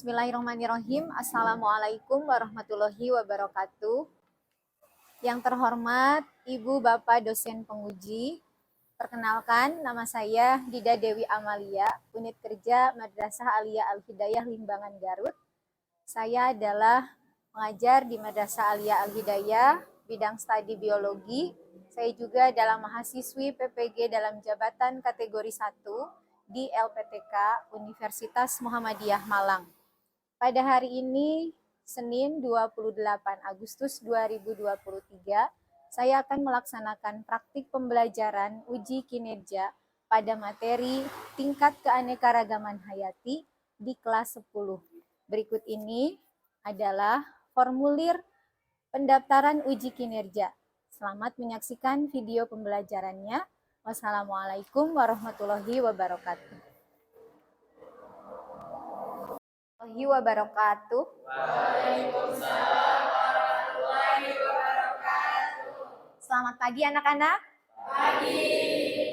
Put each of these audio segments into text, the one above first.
Bismillahirrahmanirrahim. Assalamualaikum warahmatullahi wabarakatuh. Yang terhormat Ibu Bapak dosen penguji, perkenalkan nama saya Dida Dewi Amalia, unit kerja Madrasah Aliyah Al-Hidayah Limbangan Garut. Saya adalah pengajar di Madrasah Aliyah Al-Hidayah, bidang studi biologi. Saya juga adalah mahasiswi PPG dalam jabatan kategori 1 di LPTK Universitas Muhammadiyah Malang. Pada hari ini, Senin 28 Agustus 2023, saya akan melaksanakan praktik pembelajaran uji kinerja pada materi tingkat keanekaragaman hayati di kelas 10. Berikut ini adalah formulir pendaftaran uji kinerja. Selamat menyaksikan video pembelajarannya. Wassalamualaikum warahmatullahi wabarakatuh. Wabarakatuh. Waalaikumsalam warahmatullahi wabarakatuh. Selamat pagi anak-anak. Pagi.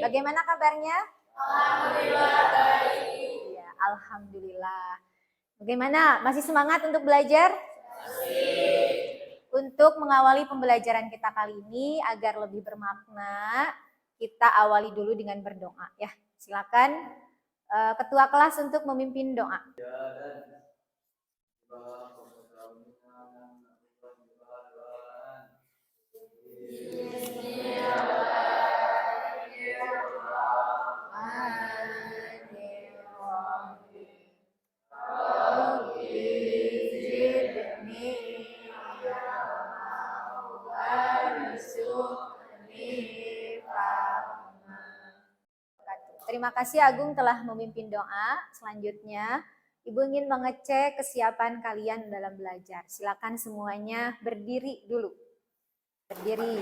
Bagaimana kabarnya? Alhamdulillah baik. Ya, alhamdulillah. Bagaimana? Masih semangat untuk belajar? Masih. Untuk mengawali pembelajaran kita kali ini agar lebih bermakna, kita awali dulu dengan berdoa ya. Silakan ketua kelas untuk memimpin doa. Terima kasih Agung telah memimpin doa. Selanjutnya, Ibu ingin mengecek kesiapan kalian dalam belajar. Silakan semuanya berdiri dulu. Berdiri.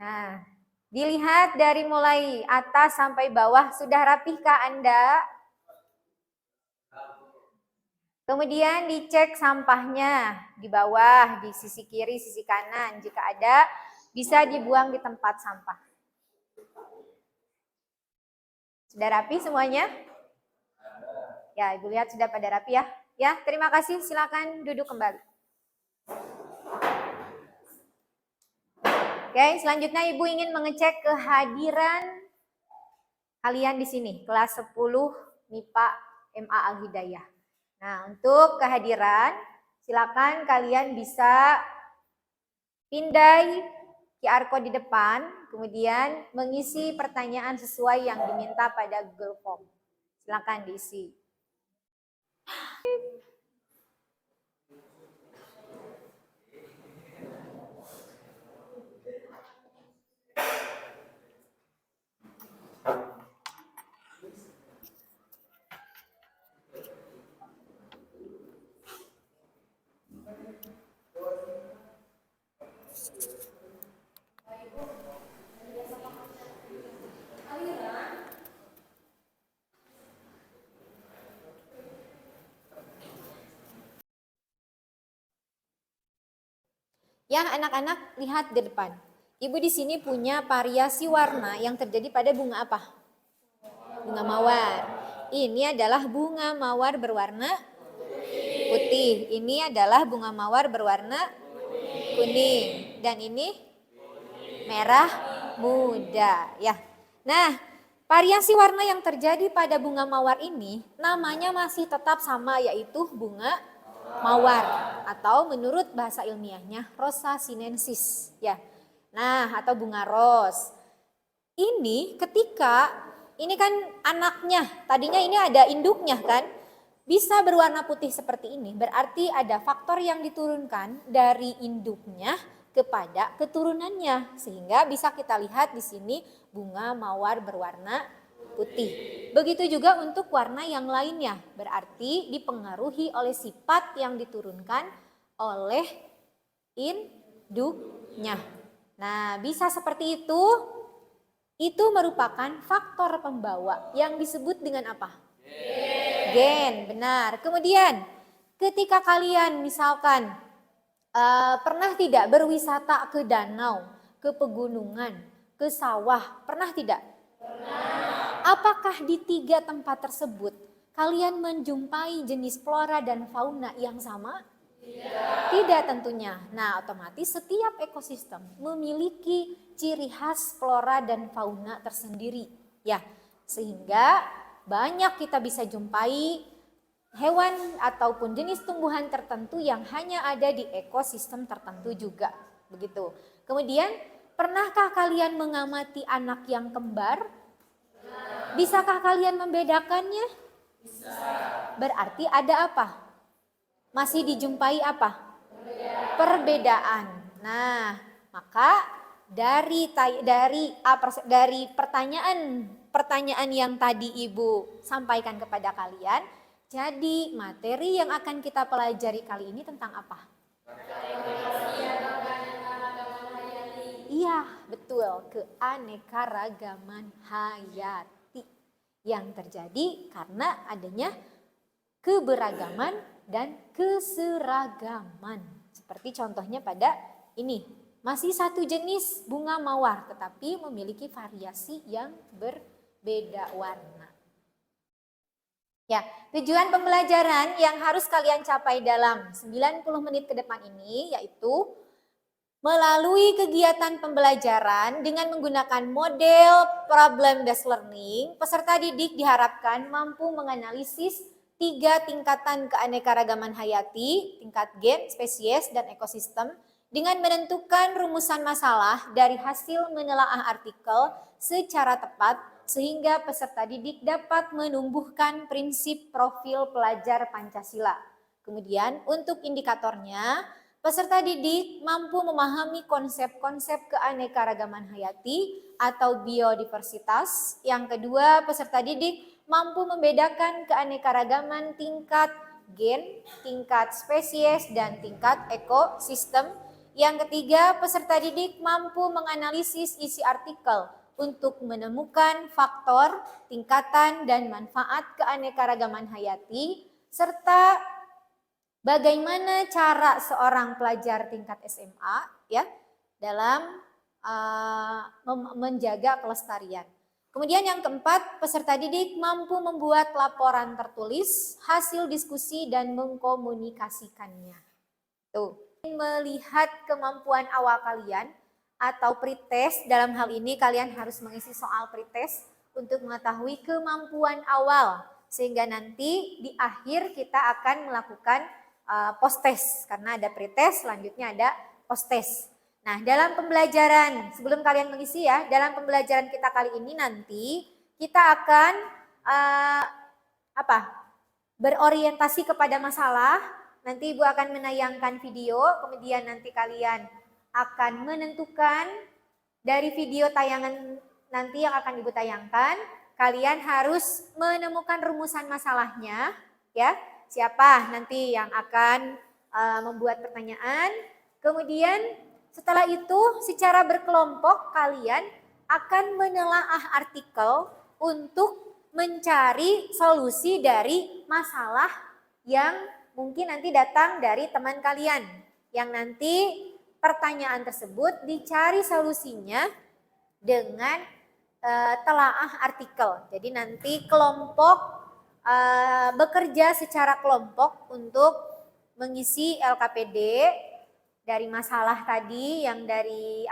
Nah, dilihat dari mulai atas sampai bawah, sudah rapihkah Anda? Kemudian dicek sampahnya di bawah, di sisi kiri, sisi kanan. Jika ada, bisa dibuang di tempat sampah. Sudah rapi semuanya? Ya, Ibu lihat sudah pada rapi ya. Ya, terima kasih. Silakan duduk kembali. Oke, selanjutnya Ibu ingin mengecek kehadiran kalian di sini, kelas 10 MIPA MA Al-Hidayah. Nah, untuk kehadiran, silakan kalian bisa pindai QR Code di depan, kemudian mengisi pertanyaan sesuai yang diminta pada Google Form. Silakan diisi. Ya, anak-anak lihat di depan. Ibu di sini punya variasi warna yang terjadi pada bunga apa? Bunga mawar. Ini adalah bunga mawar berwarna putih. Ini adalah bunga mawar berwarna kuning. Dan ini merah muda. Ya. Nah, variasi warna yang terjadi pada bunga mawar ini namanya masih tetap sama, yaitu bunga mawar atau menurut bahasa ilmiahnya Rosa sinensis ya. Nah, atau bunga ros. Ini ketika ini kan anaknya, tadinya ini ada induknya kan, bisa berwarna putih seperti ini. Berarti ada faktor yang diturunkan dari induknya kepada keturunannya, sehingga bisa kita lihat di sini bunga mawar berwarna putih. Begitu juga untuk warna yang lainnya, berarti dipengaruhi oleh sifat yang diturunkan oleh induknya. Nah, bisa seperti itu. Itu merupakan faktor pembawa yang disebut dengan apa? Gen, benar. Kemudian ketika kalian misalkan pernah tidak berwisata ke danau, ke pegunungan, ke sawah. Pernah tidak? Apakah di 3 tempat tersebut kalian menjumpai jenis flora dan fauna yang sama? Tidak tentunya. Nah, otomatis setiap ekosistem memiliki ciri khas flora dan fauna tersendiri. Ya, sehingga banyak kita bisa jumpai hewan ataupun jenis tumbuhan tertentu yang hanya ada di ekosistem tertentu juga. Begitu. Kemudian, pernahkah kalian mengamati anak yang kembar? Bisakah kalian membedakannya? Bisa. Berarti ada apa? Masih dijumpai apa? Perbedaan. Nah, maka dari pertanyaan yang tadi Ibu sampaikan kepada kalian, jadi materi yang akan kita pelajari kali ini tentang apa? Iya, betul, keanekaragaman hayati yang terjadi karena adanya keberagaman dan keseragaman. Seperti contohnya pada ini, masih satu jenis bunga mawar tetapi memiliki variasi yang berbeda warna. Ya, tujuan pembelajaran yang harus kalian capai dalam 90 menit ke depan ini yaitu melalui kegiatan pembelajaran dengan menggunakan model problem based learning, peserta didik diharapkan mampu menganalisis 3 tingkatan keanekaragaman hayati, tingkat gen, spesies, dan ekosistem dengan menentukan rumusan masalah dari hasil menelaah artikel secara tepat sehingga peserta didik dapat menumbuhkan prinsip profil pelajar Pancasila. Kemudian untuk indikatornya, peserta didik mampu memahami konsep-konsep keanekaragaman hayati atau biodiversitas. Yang kedua, peserta didik mampu membedakan keanekaragaman tingkat gen, tingkat spesies, dan tingkat ekosistem. Yang ketiga, peserta didik mampu menganalisis isi artikel untuk menemukan faktor, tingkatan, dan manfaat keanekaragaman hayati, serta bagaimana cara seorang pelajar tingkat SMA ya dalam menjaga kelestarian. Kemudian yang keempat, peserta didik mampu membuat laporan tertulis, hasil diskusi, dan mengkomunikasikannya. Tuh, melihat kemampuan awal kalian atau pretest, dalam hal ini kalian harus mengisi soal pretest untuk mengetahui kemampuan awal sehingga nanti di akhir kita akan melakukan post test karena ada pretest, selanjutnya ada post test. Nah, dalam pembelajaran sebelum kalian mengisi ya, dalam pembelajaran kita kali ini nanti kita akan berorientasi kepada masalah. Nanti Ibu akan menayangkan video, kemudian nanti kalian akan menentukan dari video tayangan nanti yang akan Ibu tayangkan, kalian harus menemukan rumusan masalahnya, ya. Siapa nanti yang akan membuat pertanyaan. Kemudian setelah itu secara berkelompok kalian akan menelaah artikel untuk mencari solusi dari masalah yang mungkin nanti datang dari teman kalian. Yang nanti pertanyaan tersebut dicari solusinya dengan telaah artikel. Jadi nanti kelompok bekerja secara kelompok untuk mengisi LKPD dari masalah tadi yang dari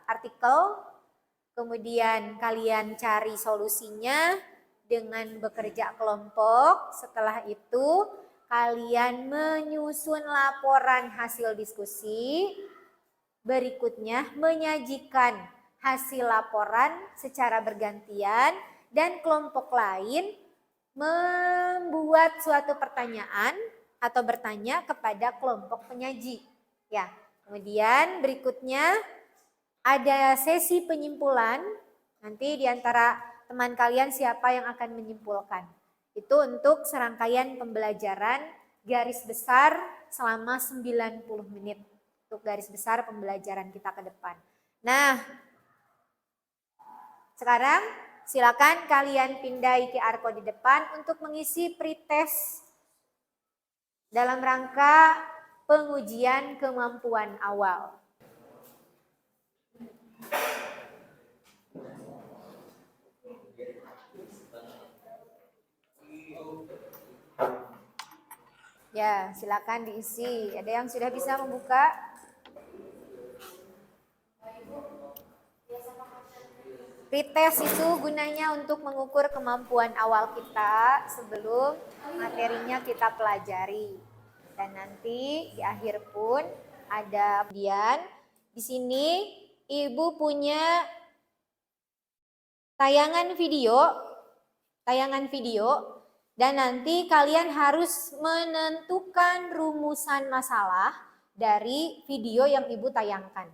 artikel. Kemudian kalian cari solusinya dengan bekerja kelompok. Setelah itu kalian menyusun laporan hasil diskusi. Berikutnya menyajikan hasil laporan secara bergantian dan kelompok lain membuat suatu pertanyaan atau bertanya kepada kelompok penyaji. Ya, kemudian berikutnya ada sesi penyimpulan. Nanti di antara teman kalian siapa yang akan menyimpulkan. Itu untuk serangkaian pembelajaran garis besar selama 90 menit. Untuk garis besar pembelajaran kita ke depan. Nah, sekarang silakan kalian pindai QR code di depan untuk mengisi pretest dalam rangka pengujian kemampuan awal. Ya, silakan diisi. Ada yang sudah bisa membuka? Pretest itu gunanya untuk mengukur kemampuan awal kita sebelum materinya kita pelajari. Dan nanti di akhir pun ada kemudian di sini Ibu punya tayangan video dan nanti kalian harus menentukan rumusan masalah dari video yang Ibu tayangkan.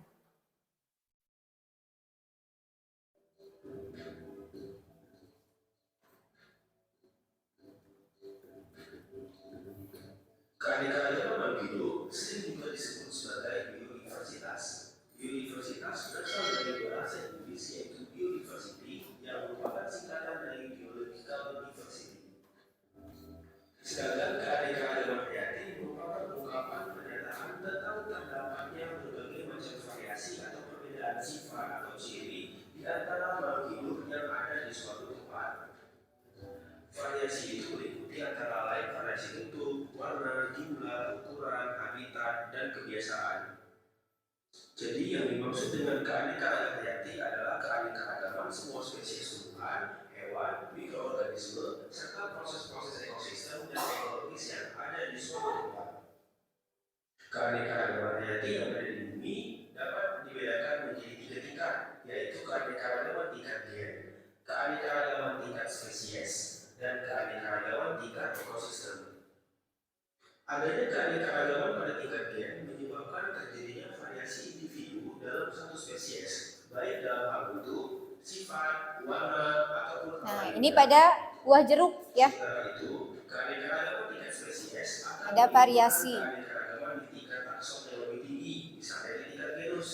Keanekaragaman biolog sering juga disebut sebagai biodiversitas. Biodiversitas berasal dari bahasa Inggris yaitu biodiversity yang merupakan singkatan dari biological diversity. Sedangkan keanekaragaman hayati merupakan ungkapan pernyataan tentang terdapatnya berbagai macam variasi atau perbedaan sifat atau ciri di antara makhluk hidup yang ada di suatu tempat. Variasi itu meliputi antara lain variasi bentuk, warna, jumlah, ukuran, habitat, dan kebiasaan. Jadi yang dimaksud dengan keanekaragaman hayati adalah keanekaragaman semua spesies tumbuhan, hewan, mikroorganisme, serta proses-proses ekosistem dan ekologis yang ada di suatu tempat. Keanekaragaman hayati yang ada di bumi dapat dibedakan menjadi 3 tingkat, yaitu keanekaragaman tingkat gen, keanekaragaman tingkat spesies, dan keanekaragaman tingkat ekosistem. Adanya keanekaragaman pada tingkat gen menyebabkan terjadinya variasi individu dalam satu spesies, baik dalam hal bentuk, sifat, warna, ataupun Nah, ini pada buah jeruk ya. Sementara itu, keanekaragaman tingkat spesies akan Ada variasi. keanekaragaman di tingkat takson yang lebih tinggi, misalnya di tingkat genus.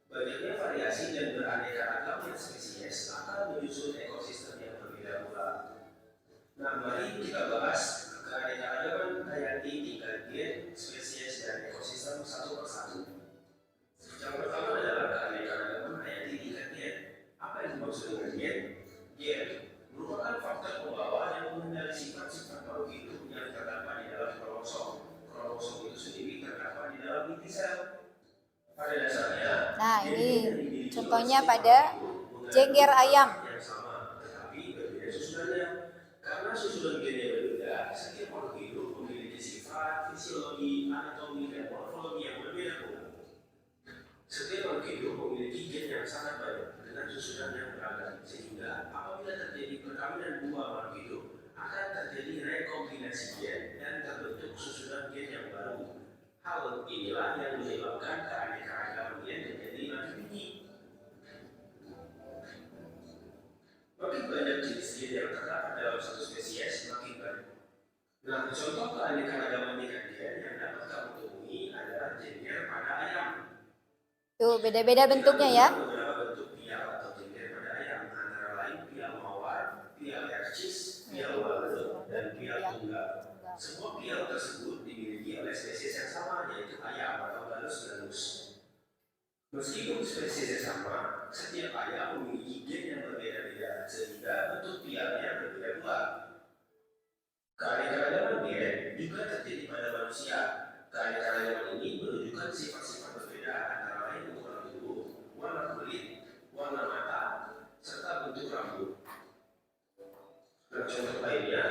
Banyaknya variasi dan beraneka ragamnya spesies akan menyusun ekosistem yang berbeda pula. Nah, mari kita bahas keanekaragaman hayati tingkat gen, spesies, dan ekosistem satu persatu. Yang pertama adalah keanekaragaman hayati tingkat gen. Apa yang dimaksud dengan gen? Gen merupakan faktor pembawa yang mengenali sifat-sifat makhluk hidup yang terdapat di dalam kromosom. Kromosom itu sendiri terdapat di dalam inti sel. Pada dasarnya, Nah, ini contohnya pada jengger ayam. yang sama, tetapi berbeda susunannya. Karena susunan gennya berbeda, setiap makhluk hidup memiliki sifat, fisiologi, anatomi, dan morfologi yang berbeda pula. Setiap makhluk hidup memiliki gen yang sangat banyak dengan susunan yang beragam, sehingga apabila terjadi perkawinan dua makhluk hidup, akan terjadi rekombinasi gen dan terbentuk susunan gen yang baru. Hal inilah yang menyebabkan keanekaragaman gen menjadi makin tinggi. Makin banyak jenis gen yang terdapat dalam satu spesies, makin banyak. Nah, contoh keanekaragaman tingkat gen yang dapat kamu temui adalah jengger pada ayam. Tuh, beda-beda bentuknya ya. Beberapa bentuk pial atau jengger pada ayam, antara lain pial mawar, pial hercis, pial waldo, dan pial tunggal. Semua pial tersebut dimiliki oleh spesies yang sama, yaitu ayam atau Gallus. Meskipun spesiesnya sama, setiap ayam memiliki gen yang berbeda-beda, sehingga bentuk pialnya berbeda pula. Keanekaragaman gen juga terjadi pada manusia. Keanekaragaman ini menunjukkan sifat-sifat berbeda antara lain ukuran tubuh, warna kulit, warna mata, serta bentuk rambut. Nah, contoh lainnya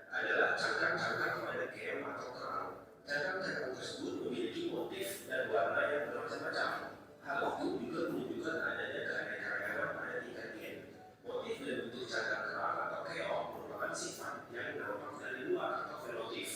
adalah cangkang-cangkang pada keong atau kerang. Cangkang-cangkang tersebut memiliki motif dan warna yang bermacam-macam. Hal itu juga menunjukkan adanya keanekaragaman pada tingkat gen. Motif dan bentuk cangkang kerang atau keong merupakan sifat yang nampak dari luar atau fenotif.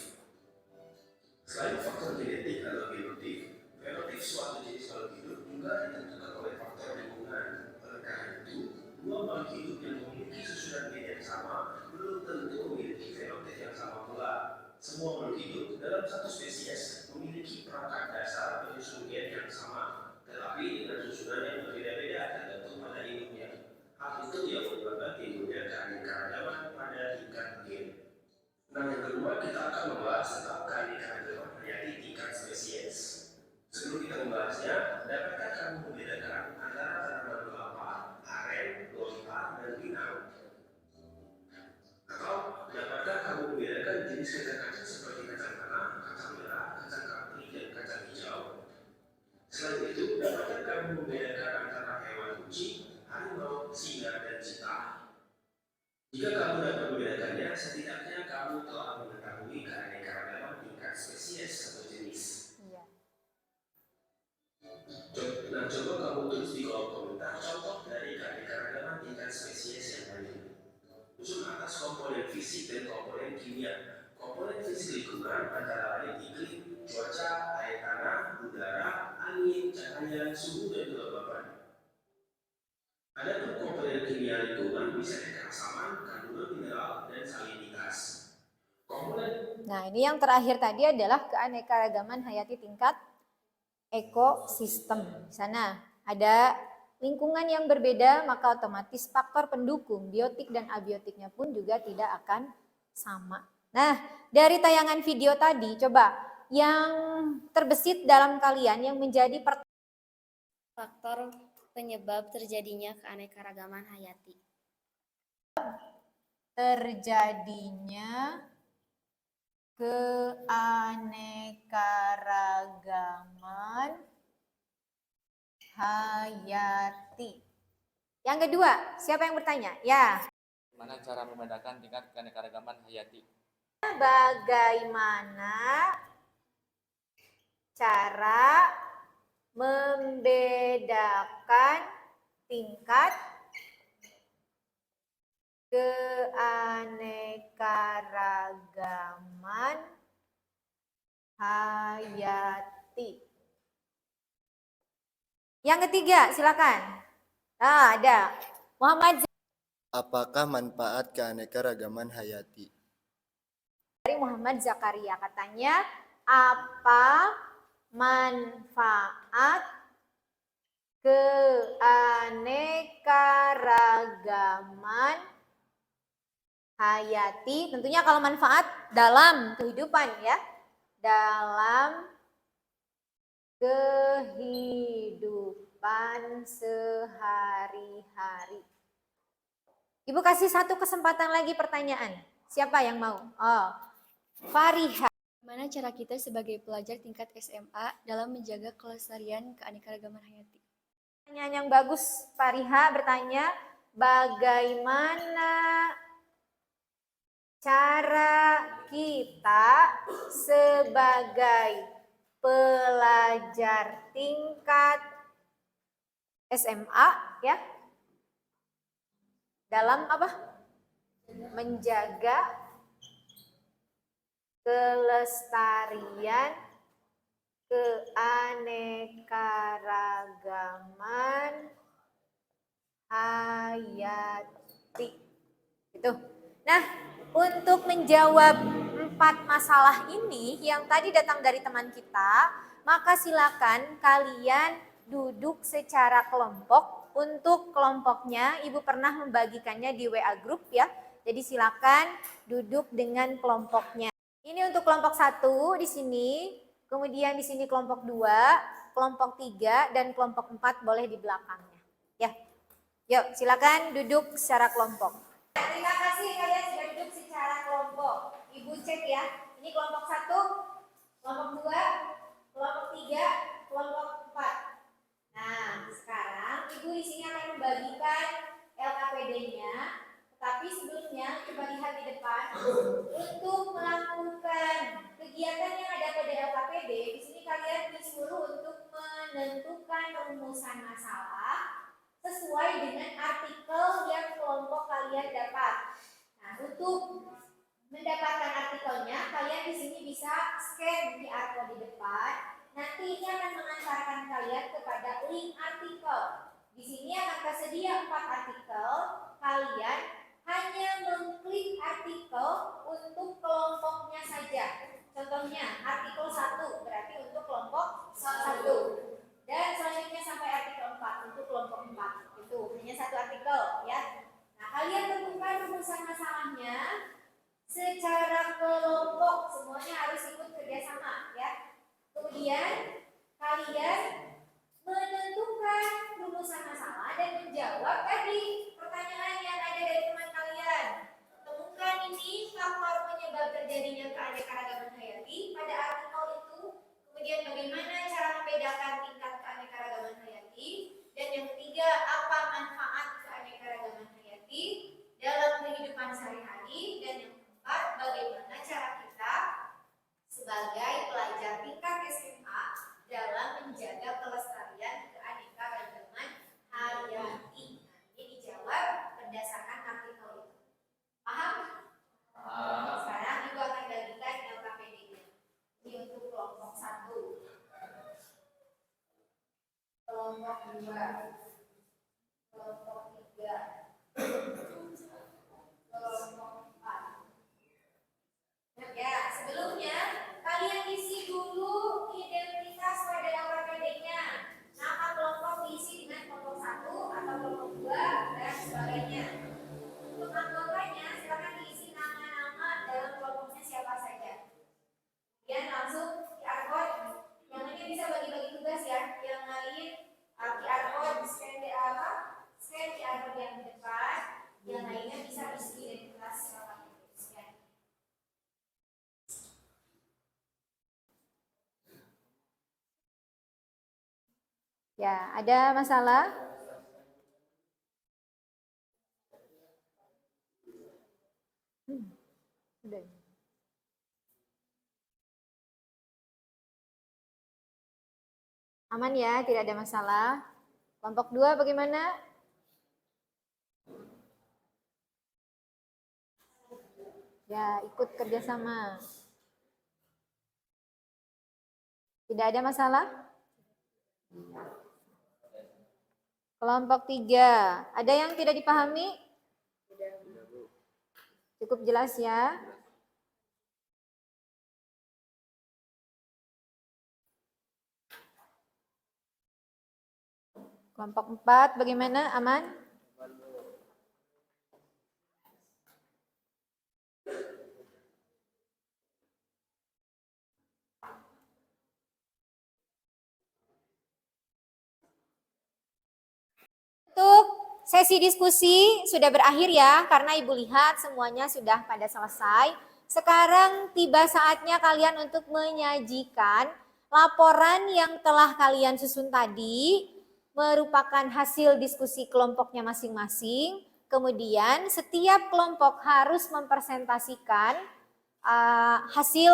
Selain faktor genetik atau genotif, fenotif suatu jenis makhluk hidup juga ditentukan oleh faktor lingkungan. Oleh karena itu, dua makhluk hidup yang memiliki susunan gen yang sama belum tentu memiliki fenotip yang sama pula. Semua makhluk hidup dalam satu spesies memiliki perangkat dasar penyusun gen yang sama, tetapi dengan susunan yang berbeda-beda tergantung pada induknya. Hal itu yang menyebabkan timbulnya keanekaragaman pada tingkat gen. Nah, yang kedua kita akan membahas tentang keanekaragaman hayati tingkat spesies. Sebelum kita membahasnya, dapatkah kamu membedakan antara tanaman kelapa, aren, lontar, dan pinang? Atau dapatkah kamu membedakan jenis kacang-kacang seperti kacang tanah, kamu membedakan antara hewan kucing, harimau, singa, dan cheetah? Jika kamu dapat membedakannya, setidaknya kamu telah mengetahui keanekaragaman tingkat spesies atau jenis. Iya. Nah, coba kamu tulis di kolom komentar contoh dari keanekaragaman tingkat spesies yang lain. Unsur atas komponen fisik dan komponen kimia. Komponen fisik lingkungan antara lain iklim, cuaca, air tanah, udara, angin, cahaya, suhu, dan kelembapan. Adapun komponen kimia lingkungan misalnya keasaman, kandungan mineral, dan salinitas. Nah, ini yang terakhir tadi adalah keanekaragaman hayati tingkat ekosistem. Di sana ada lingkungan yang berbeda, maka otomatis faktor pendukung biotik dan abiotiknya pun juga tidak akan sama. Nah, dari tayangan video tadi, coba yang terbesit dalam kalian yang menjadi faktor penyebab terjadinya keanekaragaman hayati. Terjadinya keanekaragaman hayati. Yang kedua, siapa yang bertanya? Ya. Bagaimana cara membedakan tingkat keanekaragaman hayati? Bagaimana cara membedakan tingkat keanekaragaman hayati? Yang ketiga, silakan. Ada Muhammad. Apakah manfaat keanekaragaman hayati? Dari Muhammad Zakaria, katanya apa manfaat keanekaragaman hayati? Tentunya kalau manfaat dalam kehidupan ya, dalam kehidupan sehari-hari. Ibu kasih satu kesempatan lagi pertanyaan. Siapa yang mau? Oh, Fariha. Bagaimana cara kita sebagai pelajar tingkat SMA dalam menjaga kelestarian keanekaragaman hayati? Pertanyaan yang bagus, Fariha bertanya, bagaimana cara kita sebagai pelajar tingkat SMA ya dalam apa? Menjaga kelestarian keanekaragaman hayati. Gitu. Nah, untuk menjawab 4 masalah ini yang tadi datang dari teman kita, maka silakan kalian duduk secara kelompok. Untuk kelompoknya, Ibu pernah membagikannya di WA group ya. Jadi silakan duduk dengan kelompoknya. Ini untuk kelompok 1 di sini, kemudian di sini kelompok 2, kelompok 3, dan kelompok 4 boleh di belakangnya. Ya, yuk silakan duduk secara kelompok. Terima kasih kalian sudah duduk secara kelompok. Ibu cek ya, ini kelompok 1, kelompok 2, kelompok 3, kelompok 4. Nah, sekarang Ibu di sini akan membagikan LKPD-nya, tapi sebelumnya coba lihat di depan untuk melakukan kegiatan yang ada pada LKPD. Di sini kalian disuruh untuk menentukan rumusan masalah sesuai dengan artikel yang kelompok kalian dapat. Nah, untuk mendapatkan artikelnya, kalian di sini bisa scan QR code di depan. Nanti ini akan mengantarkan kalian kepada link artikel. Di sini akan tersedia 4 artikel. Kalian hanya mengklik artikel untuk kelompoknya saja. Contohnya artikel 1 berarti untuk kelompok 1. Dan selanjutnya sampai artikel 4 untuk kelompok 4. Itu hanya 1 artikel ya. Nah, kalian tentukan rumusan masalahnya secara kelompok. Semuanya harus ikut kerjasama ya. Kemudian kalian menentukan rumusan masalah dan menjawab tadi pertanyaan yang ada dari teman kalian. Temukan ini faktor penyebab terjadinya keanekaragaman hayati pada artikel itu. Kemudian bagaimana cara membedakan tingkat keanekaragaman hayati. kelompok 3, kelompok 4. Ya, sebelumnya kalian isi dulu identitas pada APBD-nya. Nama kelompok diisi dengan kelompok 1 atau kelompok 2 dan sebagainya. Untuk anggotanya silakan diisi nama-nama dalam kelompoknya siapa saja. Kemudian langsung QR code. Yang ini bisa bagi-bagi tugas ya. Yang lain QR code scan QR code yang di depan. Yang lainnya bisa isi identitas siapa. Ya, ada masalah? Udah. Aman ya, tidak ada masalah. Kelompok 2 bagaimana? Ya, ikut kerjasama. Tidak ada masalah? Kelompok 3, ada yang tidak dipahami? Cukup jelas ya. Kelompok 4 bagaimana? Aman? Untuk sesi diskusi sudah berakhir ya, karena Ibu lihat semuanya sudah pada selesai. Sekarang tiba saatnya kalian untuk menyajikan laporan yang telah kalian susun tadi, merupakan hasil diskusi kelompoknya masing-masing. Kemudian setiap kelompok harus mempresentasikan hasil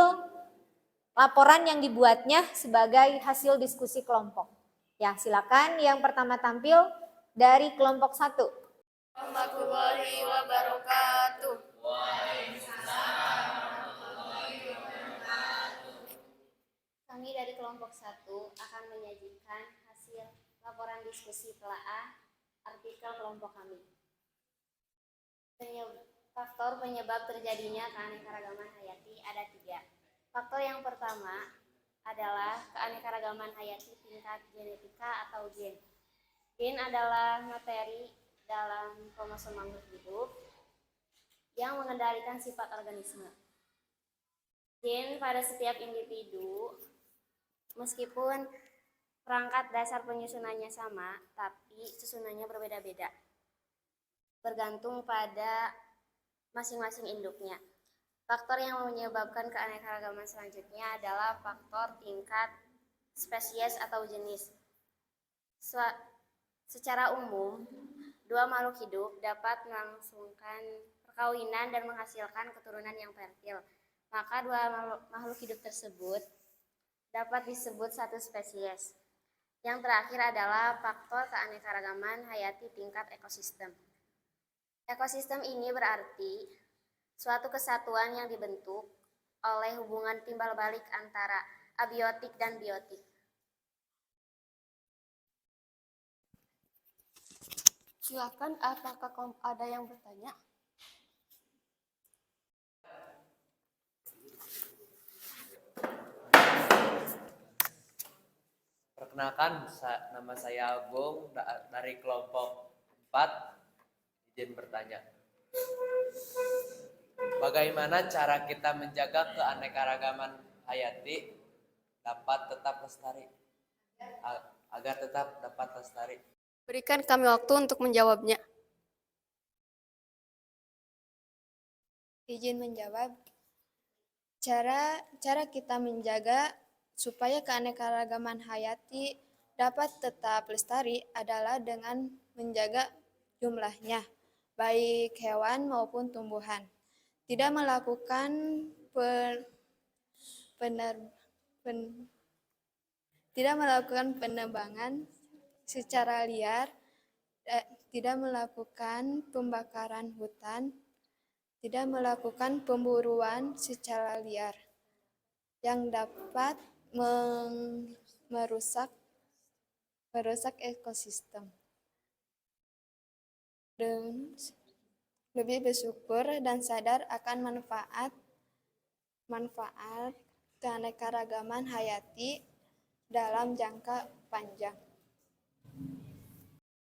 laporan yang dibuatnya sebagai hasil diskusi kelompok. Ya, silakan yang pertama tampil dari kelompok 1. Warahmatullahi wabarakatuh. Kami dari kelompok 1 akan menyajikan hasil laporan diskusi telaah artikel kelompok kami. Faktor penyebab terjadinya keanekaragaman hayati ada 3. Faktor yang pertama adalah keanekaragaman hayati tingkat genetika atau gen. Gen adalah materi dalam kromosom makhluk hidup yang mengendalikan sifat organisme. Gen pada setiap individu, meskipun perangkat dasar penyusunannya sama, tapi susunannya berbeda-beda, bergantung pada masing-masing induknya. Faktor yang menyebabkan keanekaragaman selanjutnya adalah faktor tingkat spesies atau jenis. Secara umum, dua makhluk hidup dapat melangsungkan perkawinan dan menghasilkan keturunan yang fertil. Maka dua makhluk hidup tersebut dapat disebut satu spesies. Yang terakhir adalah faktor keanekaragaman hayati tingkat ekosistem. Ekosistem ini berarti suatu kesatuan yang dibentuk oleh hubungan timbal balik antara abiotik dan biotik. Silakan, apakah ada yang bertanya? Perkenalkan, nama saya Agung dari kelompok 4. Izin bertanya. Bagaimana cara kita menjaga keanekaragaman hayati dapat tetap lestari? Agar tetap dapat lestari. Berikan kami waktu untuk menjawabnya. Izin menjawab. Cara kita menjaga supaya keanekaragaman hayati dapat tetap lestari adalah dengan menjaga jumlahnya, baik hewan maupun tumbuhan. Tidak melakukan penebangan secara liar, tidak melakukan pembakaran hutan, tidak melakukan pemburuan secara liar yang dapat merusak merusak ekosistem. Dan lebih bersyukur dan sadar akan manfaat keanekaragaman hayati dalam jangka panjang.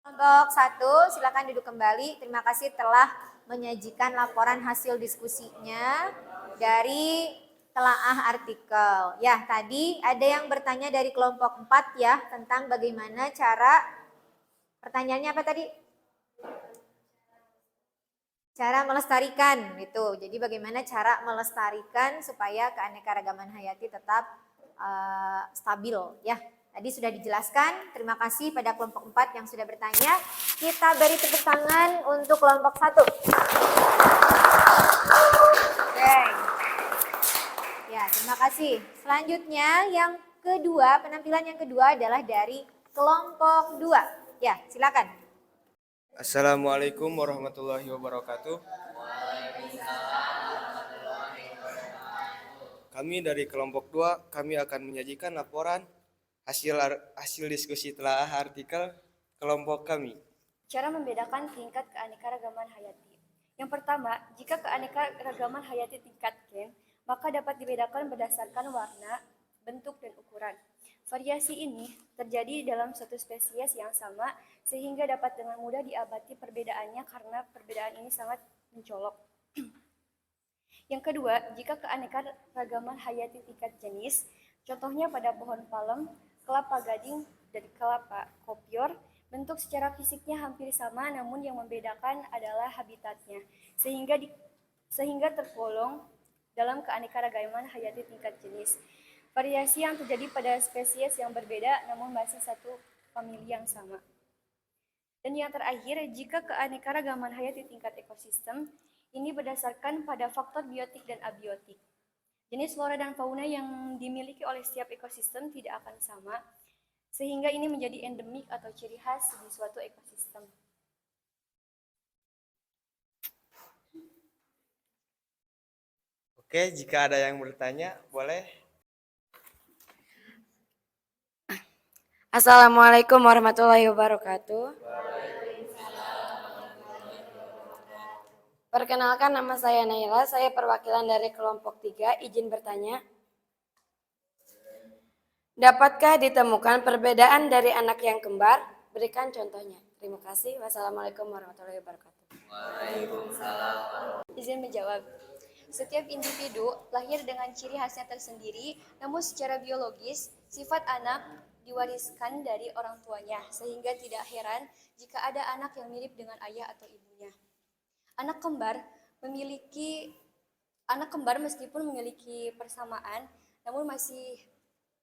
Kelompok 1, silakan duduk kembali. Terima kasih telah menyajikan laporan hasil diskusinya dari telaah artikel. Ya, tadi ada yang bertanya dari kelompok 4 ya, tentang bagaimana cara, pertanyaannya apa tadi? Cara melestarikan gitu. Jadi bagaimana cara melestarikan supaya keanekaragaman hayati tetap stabil ya. Tadi sudah dijelaskan. Terima kasih pada kelompok 4 yang sudah bertanya. Kita beri tepuk tangan untuk kelompok 1. Oke. Ya, terima kasih. Selanjutnya yang kedua, penampilan yang kedua adalah dari kelompok 2. Ya, silakan. Assalamualaikum warahmatullahi wabarakatuh. Kami dari kelompok 2, kami akan menyajikan laporan hasil diskusi telaah artikel kelompok kami. Cara membedakan tingkat keanekaragaman hayati. Yang pertama, jika keanekaragaman hayati tingkat gen, maka dapat dibedakan berdasarkan warna, bentuk, dan ukuran. Variasi ini terjadi dalam suatu spesies yang sama sehingga dapat dengan mudah diamati perbedaannya karena perbedaan ini sangat mencolok. Yang kedua, jika keanekaragaman hayati tingkat jenis, contohnya pada pohon palem, kelapa gading, dan kelapa kopior, bentuk secara fisiknya hampir sama namun yang membedakan adalah habitatnya sehingga tergolong dalam keanekaragaman hayati tingkat jenis. Variasi yang terjadi pada spesies yang berbeda namun masih satu familia yang sama. Dan yang terakhir, jika keanekaragaman hayati tingkat ekosistem ini berdasarkan pada faktor biotik dan abiotik. Jenis flora dan fauna yang dimiliki oleh setiap ekosistem tidak akan sama, sehingga ini menjadi endemik atau ciri khas di suatu ekosistem. Oke, jika ada yang bertanya, boleh. Assalamualaikum warahmatullahi wabarakatuh. Perkenalkan, nama saya Naila, saya perwakilan dari kelompok 3, izin bertanya. Dapatkah ditemukan perbedaan dari anak yang kembar? Berikan contohnya. Terima kasih. Wassalamualaikum warahmatullahi wabarakatuh. Waalaikumsalam. Izin menjawab. Setiap individu lahir dengan ciri khasnya tersendiri, namun secara biologis, sifat anak diwariskan dari orang tuanya, sehingga tidak heran jika ada anak yang mirip dengan ayah atau ibunya. Anak kembar meskipun memiliki persamaan, namun masih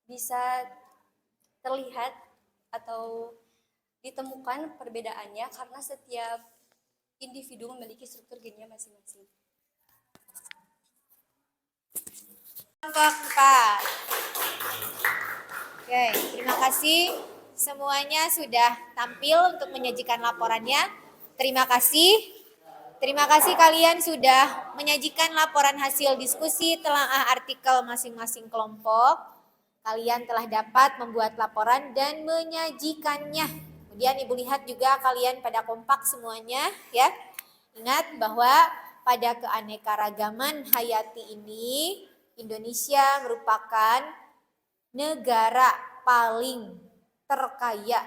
bisa terlihat atau ditemukan perbedaannya karena setiap individu memiliki struktur gennya masing-masing. Kelompok 4. Oke, terima kasih. Semuanya sudah tampil untuk menyajikan laporannya. Terima kasih. Terima kasih kalian sudah menyajikan laporan hasil diskusi telaah artikel masing-masing kelompok. Kalian telah dapat membuat laporan dan menyajikannya. Kemudian Ibu lihat juga kalian pada kompak semuanya ya. Ingat bahwa pada keanekaragaman hayati ini Indonesia merupakan negara paling terkaya,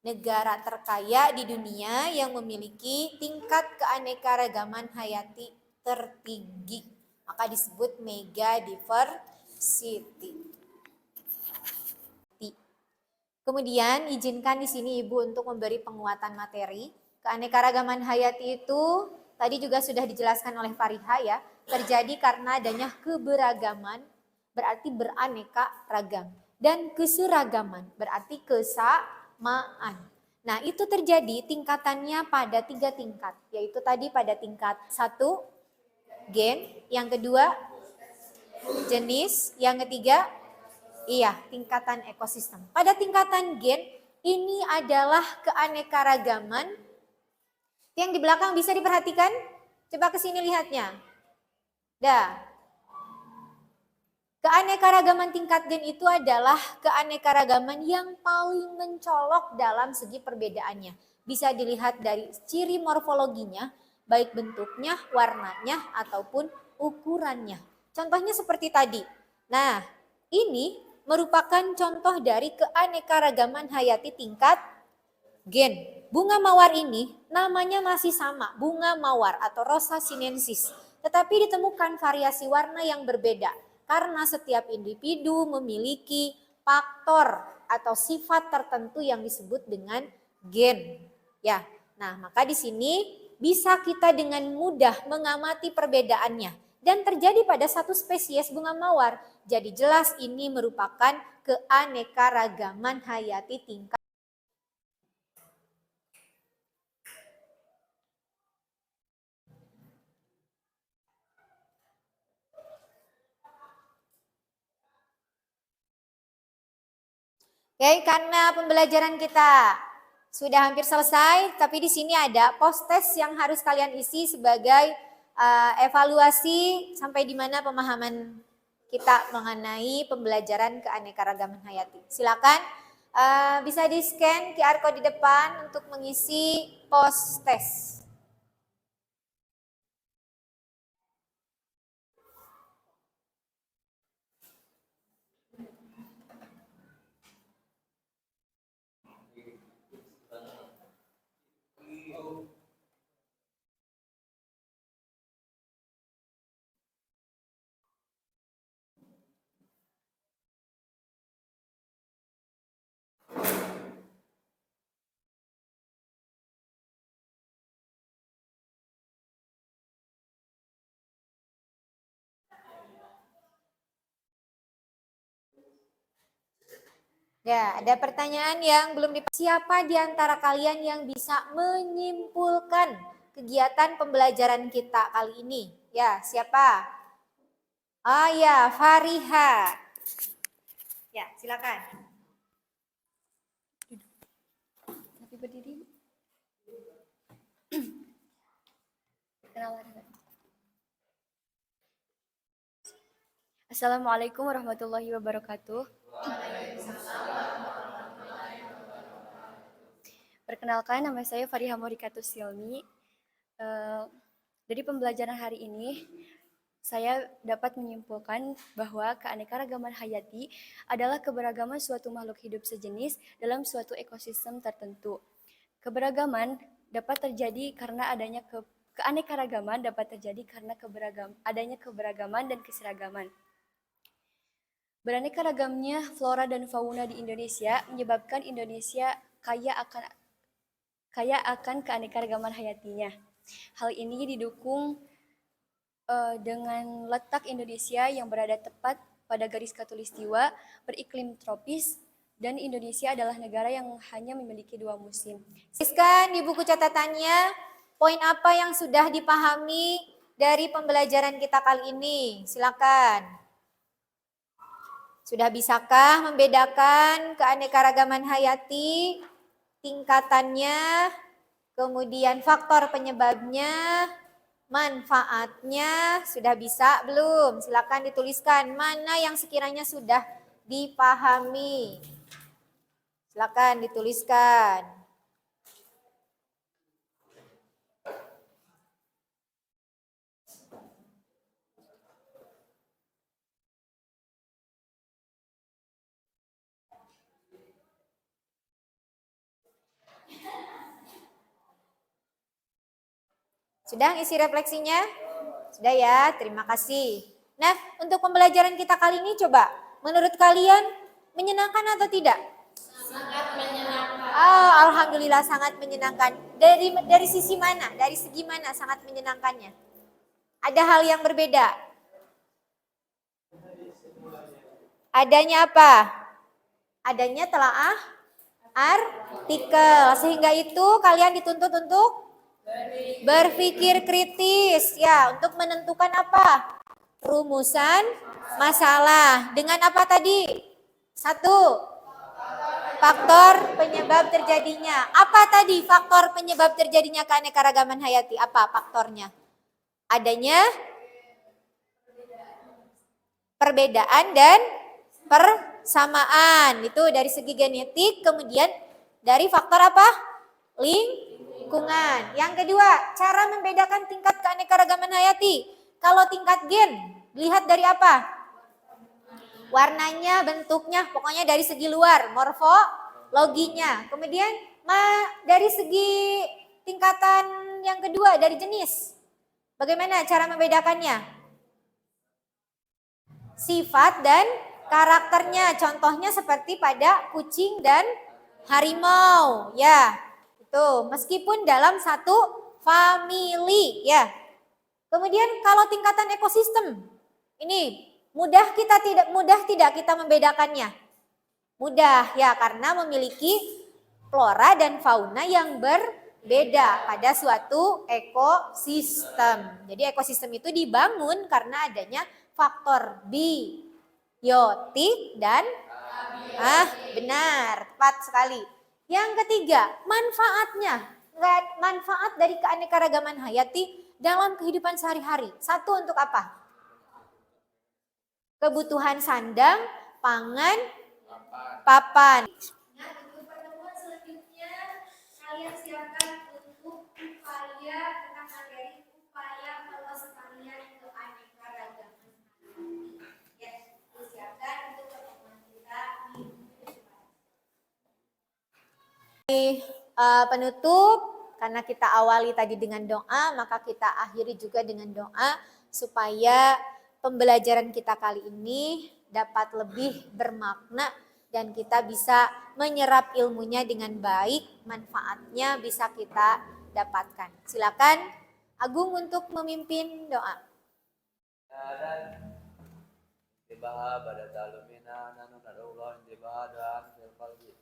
negara terkaya di dunia yang memiliki tingkat keanekaragaman hayati tertinggi. Maka disebut mega diversity. Kemudian izinkan di sini Ibu untuk memberi penguatan materi. Keanekaragaman hayati itu tadi juga sudah dijelaskan oleh Fariha ya, terjadi karena adanya keberagaman, berarti beraneka ragam. Dan keseragaman, berarti kesamaan. Nah itu terjadi tingkatannya pada 3 tingkat, yaitu tadi pada tingkat 1, gen, yang kedua, jenis, yang ketiga, tingkatan ekosistem. Pada tingkatan gen, ini adalah keanekaragaman. Yang di belakang bisa diperhatikan? Coba ke sini lihatnya. Dah. Keanekaragaman tingkat gen itu adalah keanekaragaman yang paling mencolok dalam segi perbedaannya. Bisa dilihat dari ciri morfologinya, baik bentuknya, warnanya, ataupun ukurannya. Contohnya seperti tadi. Nah, ini merupakan contoh dari keanekaragaman hayati tingkat gen. Bunga mawar ini namanya masih sama, bunga mawar atau Rosa sinensis. Tetapi ditemukan variasi warna yang berbeda karena setiap individu memiliki faktor atau sifat tertentu yang disebut dengan gen. Ya, nah maka di sini bisa kita dengan mudah mengamati perbedaannya dan terjadi pada satu spesies bunga mawar. Jadi jelas ini merupakan keanekaragaman hayati tingkat. Oke, karena pembelajaran kita sudah hampir selesai, tapi di sini ada post test yang harus kalian isi sebagai evaluasi sampai di mana pemahaman kita mengenai pembelajaran keanekaragaman hayati. Silakan bisa di-scan QR code di depan untuk mengisi post test. Ya, ada pertanyaan yang belum siapa di antara kalian yang bisa menyimpulkan kegiatan pembelajaran kita kali ini? Ya, siapa? Oh ya, Fariha. Ya, silakan. Tapi berdiri. Assalamualaikum warahmatullahi wabarakatuh. Perkenalkan, nama saya Fariha Morikatus Silmi. Dari pembelajaran hari ini, saya dapat menyimpulkan bahwa keanekaragaman hayati adalah keberagaman suatu makhluk hidup sejenis dalam suatu ekosistem tertentu. Keberagaman dapat terjadi karena adanya keanekaragaman dapat terjadi karena adanya keberagaman dan keseragaman. Beraneka ragamnya flora dan fauna di Indonesia menyebabkan Indonesia kaya akan keanekaragaman hayatinya. Hal ini didukung dengan letak Indonesia yang berada tepat pada garis khatulistiwa, beriklim tropis, dan Indonesia adalah negara yang hanya memiliki 2 musim. Tuliskan di buku catatannya poin apa yang sudah dipahami dari pembelajaran kita kali ini. Silakan. Sudah bisakah membedakan keanekaragaman hayati, tingkatannya, kemudian faktor penyebabnya, manfaatnya? Sudah bisa belum? Silakan dituliskan mana yang sekiranya sudah dipahami. Silakan dituliskan. Sudah isi refleksinya? Sudah ya, terima kasih. Nah, untuk pembelajaran kita kali ini coba, menurut kalian menyenangkan atau tidak? Sangat menyenangkan. Oh, alhamdulillah sangat menyenangkan. Dari sisi mana? Dari segi mana sangat menyenangkannya? Ada hal yang berbeda? Adanya apa? Adanya telaah artikel. Sehingga itu kalian dituntut untuk berpikir kritis ya, untuk menentukan apa? Rumusan masalah. Dengan apa tadi? 1. Faktor penyebab terjadinya. Apa tadi faktor penyebab terjadinya keanekaragaman hayati? Apa faktornya? Adanya perbedaan dan persamaan. Itu dari segi genetik, kemudian dari faktor apa? Lingkungan. Yang kedua, cara membedakan tingkat keanekaragaman hayati. Kalau tingkat gen, lihat dari apa? Warnanya, bentuknya, pokoknya dari segi luar, morfologinya. Kemudian dari segi tingkatan yang kedua, dari jenis. Bagaimana cara membedakannya? Sifat dan karakternya. Contohnya seperti pada kucing dan harimau, ya. Itu meskipun dalam satu famili, ya. Kemudian kalau tingkatan ekosistem, ini mudah tidak kita membedakannya? Mudah ya, karena memiliki flora dan fauna yang berbeda pada suatu ekosistem. Jadi ekosistem itu dibangun karena adanya faktor biotik dan benar, tepat sekali. Yang ketiga, manfaatnya. Manfaat dari keanekaragaman hayati dalam kehidupan sehari-hari. Satu, untuk apa? Kebutuhan sandang, pangan, papan. Nah, untuk pertemuan selanjutnya kalian siapkan untuk upaya tentang materi upaya pelestarian keanekaragaman. Ya, disiapkan untuk pertemuan kita minggu depan. Penutup, karena kita awali tadi dengan doa, maka kita akhiri juga dengan doa supaya pembelajaran kita kali ini dapat lebih bermakna dan kita bisa menyerap ilmunya dengan baik, manfaatnya bisa kita dapatkan. Silakan Agung untuk memimpin doa. Intibaha pada talumina nanu nadullah intibaha dan firqalbi.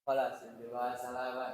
Falas intibaha salaman.